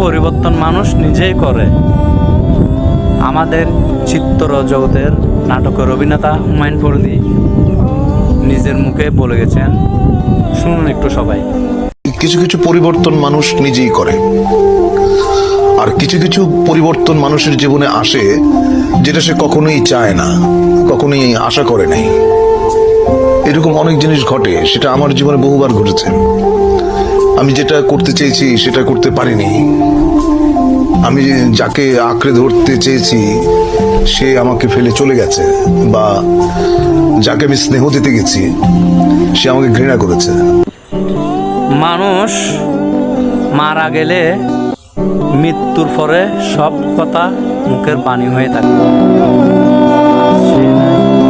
পরিবর্তন মানুষ নিজেই করে। আমাদের চিত্র জগতের নাটকের অভিনেতা হুমায়ুন ফরিদী নিজের মুখে বলে গেছেন, শুনুন একটু সবাই। কিছু কিছু পরিবর্তন মানুষ নিজেই করে, আর কিছু কিছু পরিবর্তন মানুষের জীবনে আসে যেটা সে কখনোই চায় না, কখনোই আশা করে নাই। এরকম অনেক জিনিস ঘটে, সেটা আমার জীবনে বহুবার ঘটেছে। আমি যেটা করতে চেয়েছি সেটা করতে পারিনি। আমি যাকে আঁকড়ে ধরতে চেয়েছি সে আমাকে ফেলে চলে গেছে, বা যাকে আমি স্নেহ দিতে গেছি সে আমাকে ঘৃণা করেছে। মানুষ মারা গেলে মৃত্যুর পরে সব কথা মুখের বাণী হয়ে থাকে। সে নাই